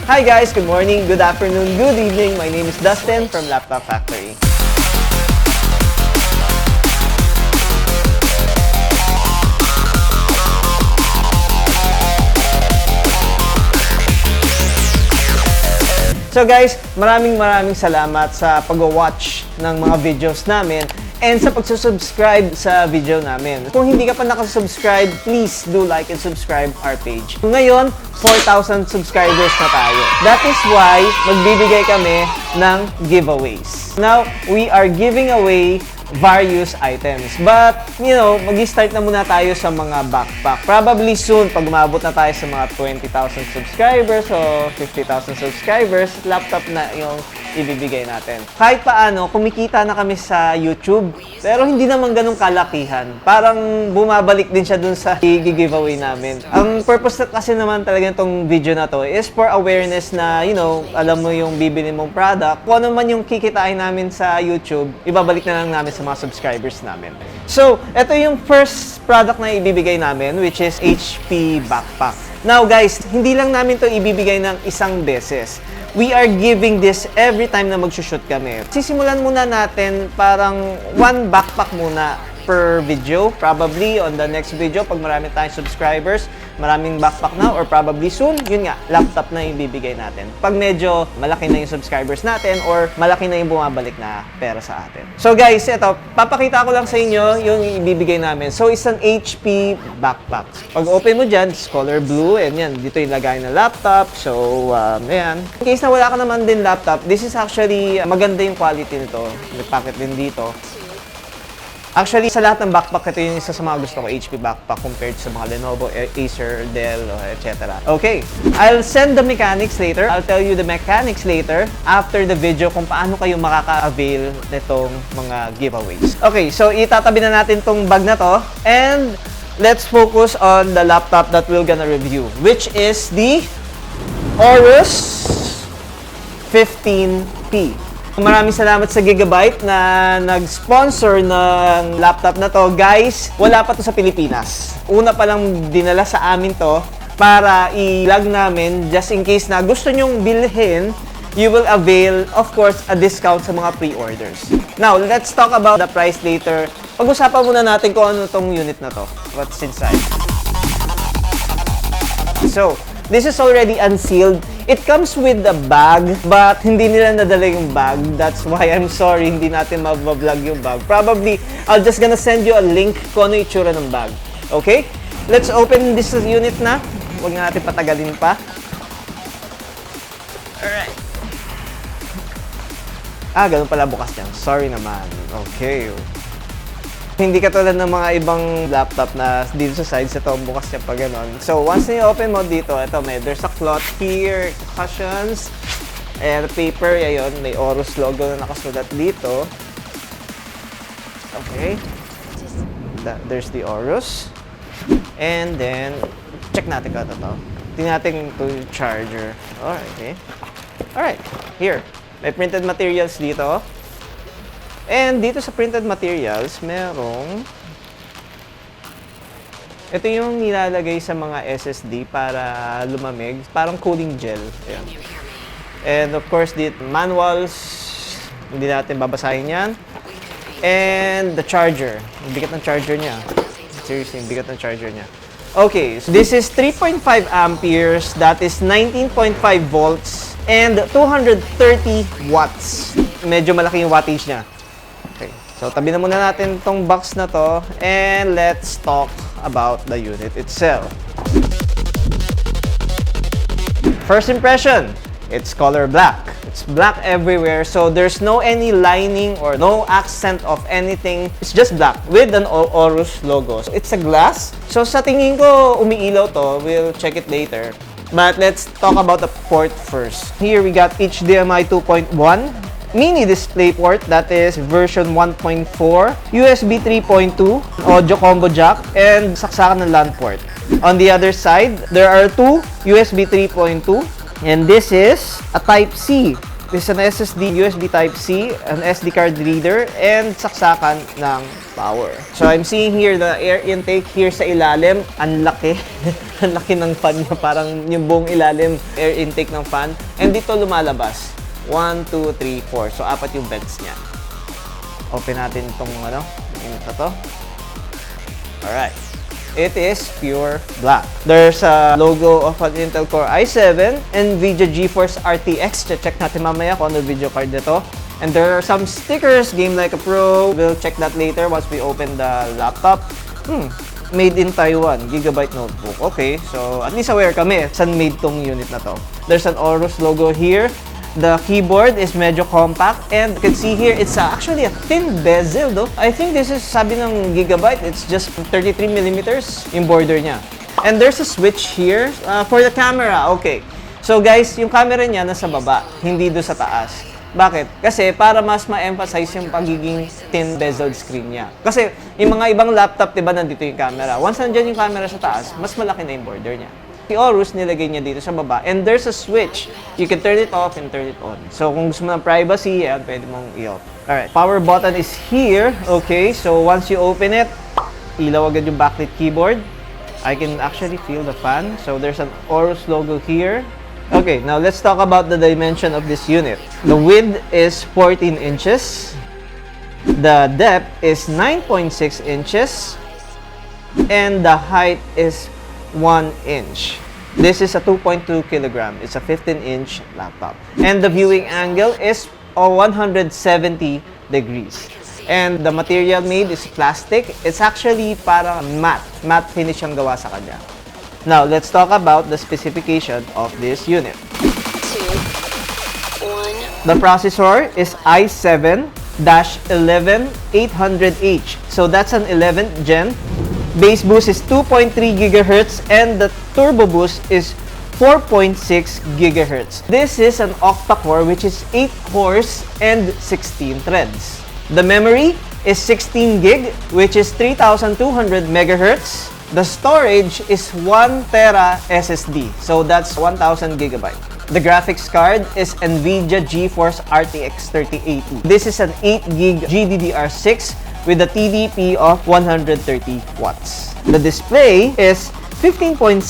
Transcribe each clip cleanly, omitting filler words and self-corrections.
Hi guys, good morning, good afternoon, good evening. My name is Dustin from Laptop Factory. So guys, maraming salamat sa pag-watch ng mga videos namin and sa pagsusubscribe sa video namin. Kung hindi ka pa nakasubscribe, please do like and subscribe our page. Ngayon, 4,000 subscribers na tayo. That is why magbibigay kami ng giveaways. Now, we are giving away various items. But, you know, mag-start na muna tayo sa mga backpack. Probably soon, pag umabot na tayo sa mga 20,000 subscribers o 50,000 subscribers, laptop na yung ibibigay natin. Kahit paano, kumikita na kami sa YouTube, pero hindi naman ganun kalakihan. Parang bumabalik din siya dun sa i-giveaway namin. Ang purpose kasi naman talaga itong video na to is for awareness na, you know, alam mo yung bibili mong product. Kung ano man yung kikitain namin sa YouTube, ibabalik na lang namin sa mga subscribers namin. So, ito yung first product na ibibigay namin, which is HP backpack. Now guys, hindi lang namin to ibibigay ng isang beses. We are giving this every time na mag-shoot kami. Sisimulan muna natin parang one backpack muna per video. Probably on the next video, pag marami tayong subscribers, maraming backpack na or probably soon, yun nga, laptop na yung bibigay natin. Pag medyo malaki na yung subscribers natin or malaki na yung bumabalik na pera sa atin. So guys, ito, papakita ko lang sa inyo yung ibibigay namin. So, isang HP backpack. Pag open mo dyan, it's color blue, and yan, dito yung lagay na laptop. So, ayan. In case na wala ka naman din laptop, this is actually, maganda yung quality nito. May packet din dito. Actually, sa lahat ng backpack, ito yung isa sa mga gusto ko, HP backpack compared sa mga Lenovo, Acer, Dell, etc. Okay, I'll send the mechanics later. I'll tell you the mechanics later after the video kung paano kayo makaka-avail nitong mga giveaways. Okay, so itatabi na natin tong bag na to and let's focus on the laptop that we're gonna review, which is the Aorus 15P. Maraming salamat sa Gigabyte na nag-sponsor ng laptop na to. Guys, wala pa to sa Pilipinas. Una pa lang dinala sa amin to para i-log namin just in case na gusto nyong bilhin, you will avail, of course, a discount sa mga pre-orders. Now, let's talk about the price later. Pag-usapan muna natin kung ano tong unit na to. What's inside. So, this is already unsealed. It comes with the bag, but hindi nila nadala yung bag. That's why I'm sorry, hindi natin ma-vlog yung bag. Probably, I'll just gonna send you a link kung ano yung itsura ng bag. Okay? Let's open this unit na. Huwag na natin patagalin pa. Alright. Ganun pala bukas yan. Sorry naman. Okay. Hindi katulad ng mga ibang laptop na dito sa sides, ito bukas niya pa ganon. So, once na i-open mo dito, ito there's a cloth here, cushions, and paper, ayun, may Aorus logo na nakasulat dito. Okay. There's the Aorus. And then, check natin kung ito. Tingnan natin ito yung charger. Alright, okay. Alright, here. May printed materials dito. And dito sa printed materials, merong ito yung nilalagay sa mga SSD para lumamig, parang cooling gel. Ayan. And of course, dito manuals, hindi natin babasahin yan. And the charger, ang bigat ng charger niya. Seriously, ang bigat ng charger niya. Okay, so this is 3.5 amperes, that is 19.5 volts, and 230 watts. Medyo malaki yung wattage niya. Okay, so tabi na muna natin tong box na to and let's talk about the unit itself. First impression, it's color black. It's black everywhere, so there's no any lining or no accent of anything. It's just black with an Aorus logo. So it's a glass. So sa tingin ko umiilaw to. We'll check it later. But let's talk about the port first. Here we got HDMI 2.1. Mini display port, that is version 1.4, USB 3.2, audio combo jack, and saksakan ng LAN port. On the other side, there are two USB 3.2, and this is a Type-C This is an SSD, USB Type-C, an SD card reader, and saksakan ng power. So I'm seeing here the air intake here sa ilalim. Ang laki. Ang laki ng fan niya. Parang yung buong ilalim air intake ng fan. And dito lumalabas. 1, 2, 3, 4. So 4 yung vents niya. Open natin itong unit na to. Alright. It is pure black. There's a logo of an Intel Core i7, NVIDIA GeForce RTX. Check natin mamaya kung ano video card nito. And there are some stickers, Game Like a Pro. We'll check that later once we open the laptop. Made in Taiwan, Gigabyte notebook. Okay, so at least aware kami saan made tong unit na to. There's an Aorus logo here. The keyboard is medyo compact, and you can see here, it's actually a thin bezel, though. I think this is, sabi ng Gigabyte, it's just 33mm yung border niya. And there's a switch here for the camera. Okay. So guys, yung camera niya nasa baba, hindi doon sa taas. Bakit? Kasi para mas ma-emphasize yung pagiging thin bezeled screen niya. Kasi yung mga ibang laptop, diba, nandito yung camera. Once nandyan yung camera sa taas, mas malaki na yung border niya. Si Aorus, nilagay niya dito sa baba. And there's a switch. You can turn it off and turn it on. So, kung gusto mo ng privacy, yan, pwede mong i-off. Alright, power button is here. Okay, so once you open it, ilaw agad yung backlit keyboard. I can actually feel the fan. So, there's an Aorus logo here. Okay, now let's talk about the dimension of this unit. The width is 14 inches. The depth is 9.6 inches. And the height is 1 inch. This is a 2.2 kilogram. It's a 15-inch laptop. And the viewing angle is 170 degrees. And the material made is plastic. It's actually parang matte. Matte finish ang gawa sa kanya. Now, let's talk about the specification of this unit. 2, 1. The processor is i7-11800H. So that's an 11th gen. Base boost is 2.3 GHz and the turbo boost is 4.6 GHz. This is an octa-core, which is 8 cores and 16 threads. The memory is 16 GB, which is 3200 MHz. The storage is 1 Tera SSD, so that's 1000 GB. The graphics card is NVIDIA GeForce RTX 3080. This is an 8 GB GDDR6 with a TDP of 130 watts. The display is 15.6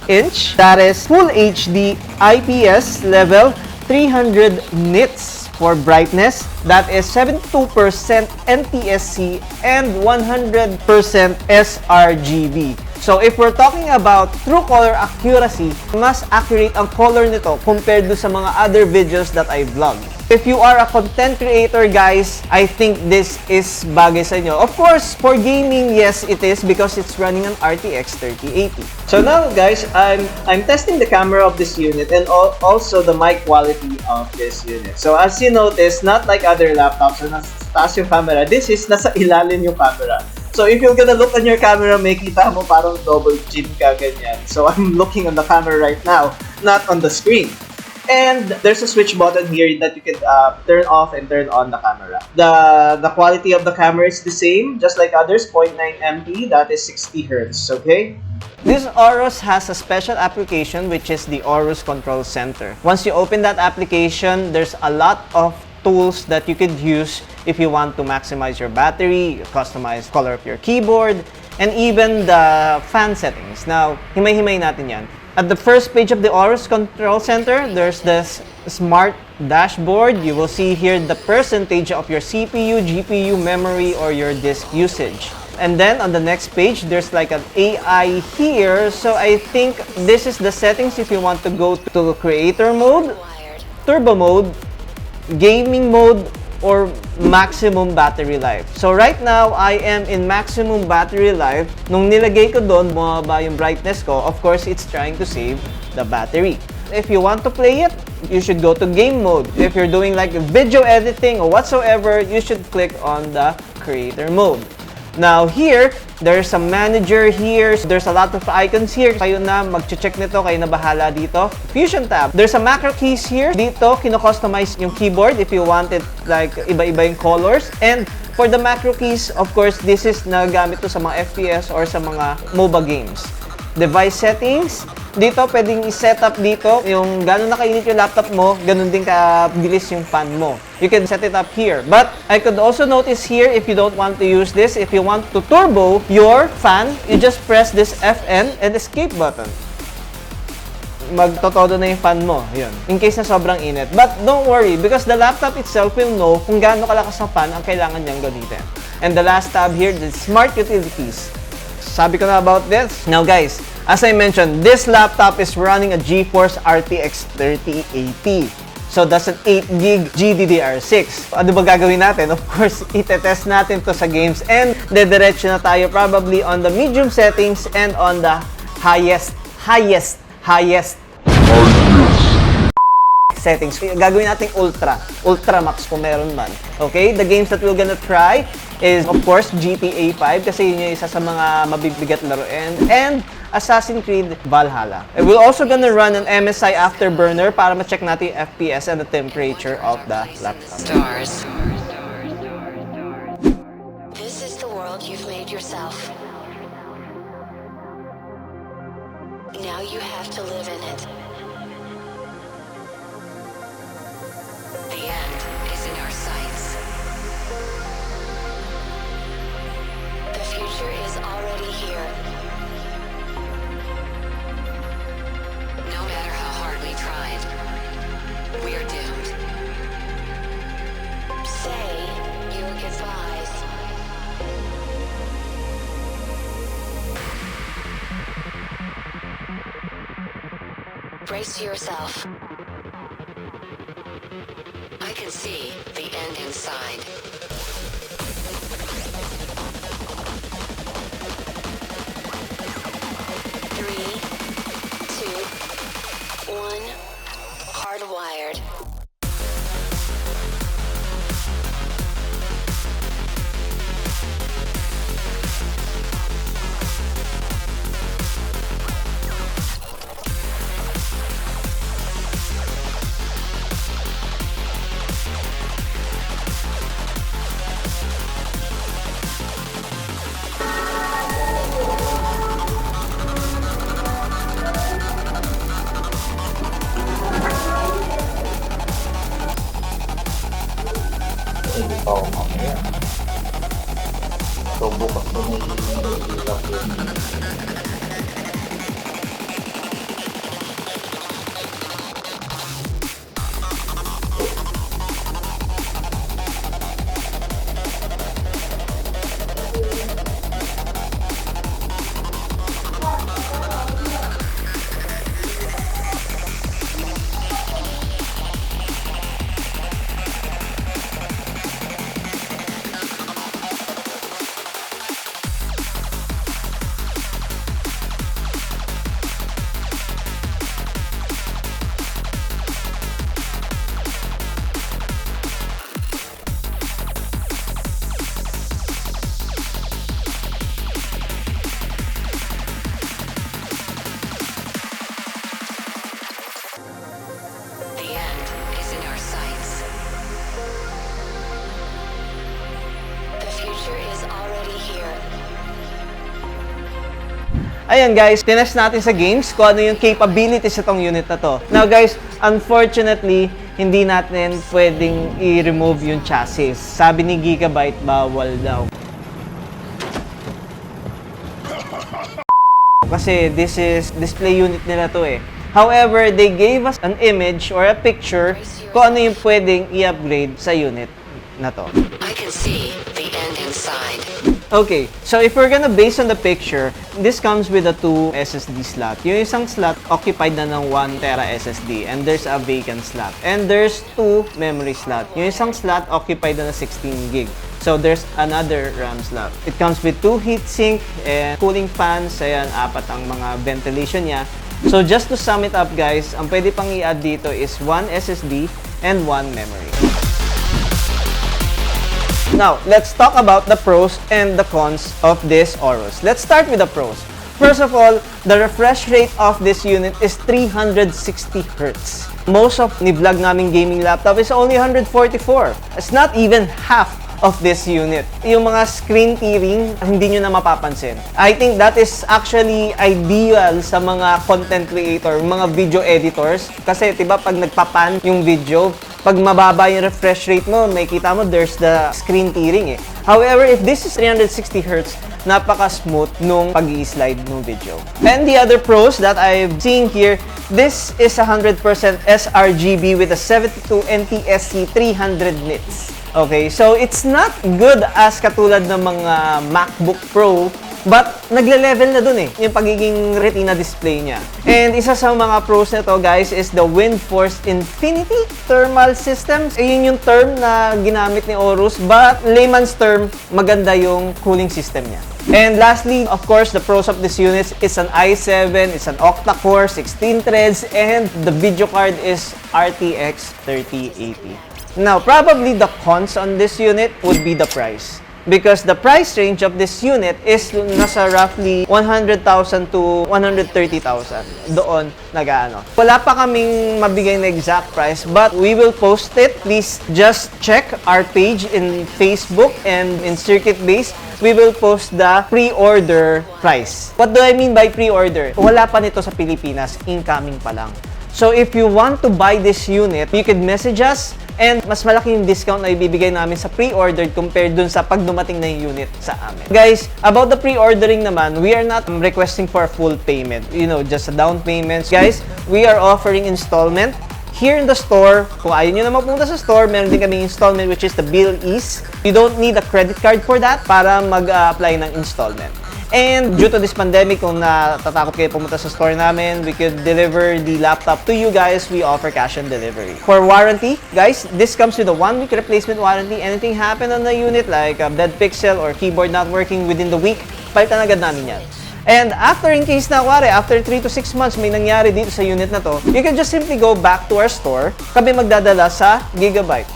inch. That is Full HD IPS level 300 nits for brightness. That is 72% NTSC and 100% sRGB. So if we're talking about true color accuracy, mas accurate ang color nito compared to sa mga other videos that I vlogged. If you are a content creator, guys, I think this is bagay sa inyo. Of course, for gaming, yes, it is because it's running an RTX 3080. So now, guys, I'm testing the camera of this unit and also the mic quality of this unit. So as you notice, not like other laptops na nasa taas yung camera, this is nasa ilalim yung camera. So if you're gonna look on your camera, may kita mo parang double chin ka, ganyan. So I'm looking on the camera right now, not on the screen. And there's a switch button here that you can turn off and turn on the camera. The quality of the camera is the same, just like others, 0.9 MP, that is 60 Hz, okay? This Aorus has a special application, which is the Aorus Control Center. Once you open that application, there's a lot of tools that you could use if you want to maximize your battery, customize color of your keyboard, and even the fan settings. Now, himay-himay natin yan. At the first page of the Aorus Control Center, there's this smart dashboard. You will see here the percentage of your CPU, GPU, memory, or your disk usage. And then on the next page, there's like an AI here. So I think this is the settings if you want to go to creator mode, turbo mode, gaming mode, or maximum battery life. So right now, I am in maximum battery life. Nung nilagay ko doon, bumaba yung brightness ko, of course, it's trying to save the battery. If you want to play it, you should go to game mode. If you're doing like video editing or whatsoever, you should click on the creator mode. Now here, there's a manager here. There's a lot of icons here. Kayo na mag-check nito, kayo na bahala dito. Fusion tab. There's a macro keys here. Dito, kino-customize yung keyboard if you want it like iba-iba yung colors. And for the macro keys, of course, this is nagagamit to sa mga FPS or sa mga MOBA games. Device settings. Dito, pwedeng i-set up dito yung gano'n nakainit yung laptop mo, ganun din kabilis yung fan mo. You can set it up here. But I could also notice here, if you don't want to use this, if you want to turbo your fan, you just press this FN and escape button. Magtotodo na yung fan mo. Yun. In case na sobrang init. But don't worry, because the laptop itself will know kung gaano kalakas ang fan ang kailangan niyang gamitin. And the last tab here, the Smart Utilities. Sabi ko na about this. Now guys, as I mentioned, this laptop is running a GeForce RTX 3080. So that's an 8GB GDDR6. Ano ba gagawin natin? Of course, itetest natin to sa games and dediretso na tayo probably on the medium settings and on the highest settings. Gagawin natin ultra max kung meron man. Okay? The games that we're gonna try is of course GTA 5 kasi yun yung isa sa mga mabibigat laruin and Assassin's Creed Valhalla. And we're also gonna run an MSI Afterburner para ma-check natin yung FPS and the temperature of the laptop. Stars. This is the world you've made yourself. Now you have to live in it. The end is in our sights. The future is already here. No matter how hard we tried, we are doomed. Say your goodbyes. Brace yourself. I can see the end inside. Three, two, one. Hardwired. Hindi pa ako mamaya. So, bukas ko na ilap yun. Ayan guys, tinest natin sa games kung ano yung capabilities itong unit na to. Now guys, unfortunately, hindi natin pwedeng i-remove yung chassis. Sabi ni Gigabyte, bawal daw. Kasi this is display unit nila to eh. However, they gave us an image or a picture kung ano yung pwedeng i-upgrade sa unit na to. I can see the end inside. Okay, so if we're gonna base on the picture, this comes with a 2 SSD slot. Yung isang slot occupied na ng 1 tera SSD and there's a vacant slot. And there's 2 memory slot. Yung isang slot occupied na ng 16 gig. So there's another RAM slot. It comes with 2 heatsink and cooling fans. Ayan, 4 ang mga ventilation niya. So just to sum it up guys, ang pwede pang i-add dito is 1 SSD and 1 memory. Now, let's talk about the pros and the cons of this Aorus. Let's start with the pros. First of all, the refresh rate of this unit is 360 Hz. Most of ni-vlog naming gaming laptop is only 144. It's not even half of this unit. Yung mga screen tearing, hindi nyo na mapapansin. I think that is actually ideal sa mga content creator, mga video editors. Kasi, diba, pag nagpapan yung video, pag mababa yung refresh rate mo, makikita mo there's the screen tearing eh. However, if this is 360Hz, napaka-smooth nung pag-i-slide ng video. And the other pros that I'm seeing here, this is 100% sRGB with a 72 NTSC 300 nits. Okay, so it's not good as katulad ng mga MacBook Pro, but nagle-level na dun eh, yung pagiging retina display niya. And isa sa mga pros nito, guys, is the WindForce Infinity Thermal Systems. Yun yung term na ginamit ni Aorus, but layman's term, maganda yung cooling system niya. And lastly, of course, the pros of this unit is an i7, it's an octa-core, 16 threads, and the video card is RTX 3080. Now, probably the cons on this unit would be the price. Because the price range of this unit is nasa roughly 100,000 to 130,000. Doon nag-ano. Wala pa kaming mabigay na exact price, but we will post it. Please just check our page in Facebook and in Circuit Base. We will post the pre-order price. What do I mean by pre-order? Wala pa nito sa Pilipinas, incoming pa lang. So if you want to buy this unit, you could message us and mas malaki yung discount na ibibigay namin sa pre-ordered compared dun sa pag dumating na yung unit sa amin. Guys, about the pre-ordering naman, we are not requesting for a full payment. You know, just a down payment. Guys, we are offering installment. Here in the store, kung ayaw nyo na mapunta sa store, meron din kaming installment which is the Bill Ease. You don't need a credit card for that para mag-apply ng installment. And due to this pandemic, kung natatakot kayo pumunta sa store namin, we could deliver the laptop to you guys. We offer cash on delivery. For warranty, guys, this comes with a 1-week replacement warranty. Anything happen on the unit like a dead pixel or keyboard not working within the week, palitan agad namin yan. And after, in case na wari, after 3 to 6 months may nangyari dito sa unit na to, you can just simply go back to our store. Kami magdadala sa Gigabyte.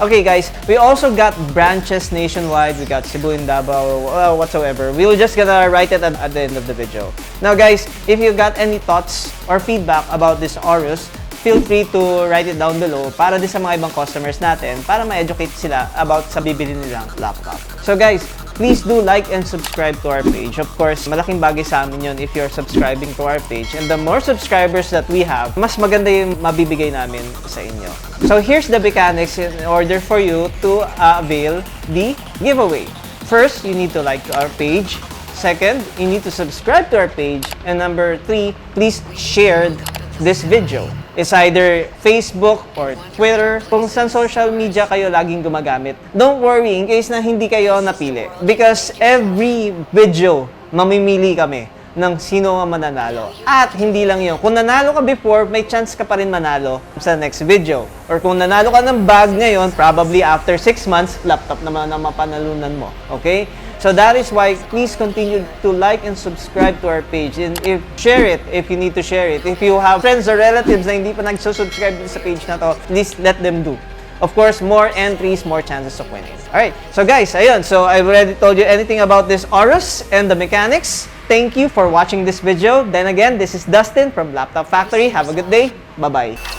Okay guys, we also got branches nationwide. We got Cebu and Davao, whatsoever. We will just gonna write it at the end of the video. Now guys, if you got any thoughts or feedback about this Aorus, feel free to write it down below para din sa mga ibang customers natin para ma-educate sila about sa bibili nilang laptop. So guys, please do like and subscribe to our page. Of course, malaking bagay sa amin yun if you're subscribing to our page. And the more subscribers that we have, mas maganda yung mabibigay namin sa inyo. So here's the mechanics in order for you to avail the giveaway. First, you need to like our page. Second, you need to subscribe to our page. And number 3, please share this video. It's either Facebook or Twitter. Kung saan social media kayo laging gumagamit, don't worry in case na hindi kayo napili. Because every video, mamimili kami ng sino ang mananalo. At hindi lang yun. Kung nanalo ka before, may chance ka pa rin manalo sa next video. Or kung nanalo ka ng bag ngayon, probably after 6 months, laptop naman ang mapanalunan mo. Okay? So that is why please continue to like and subscribe to our page. And if share it, if you need to share it. If you have friends or relatives na hindi pa nagsusubscribe sa page na to, please let them do. Of course, more entries, more chances of winning. Alright, so guys, ayun. So I've already told you anything about this Aorus and the mechanics. Thank you for watching this video. Then again, this is Dustin from Laptop Factory. Have a good day. Bye-bye.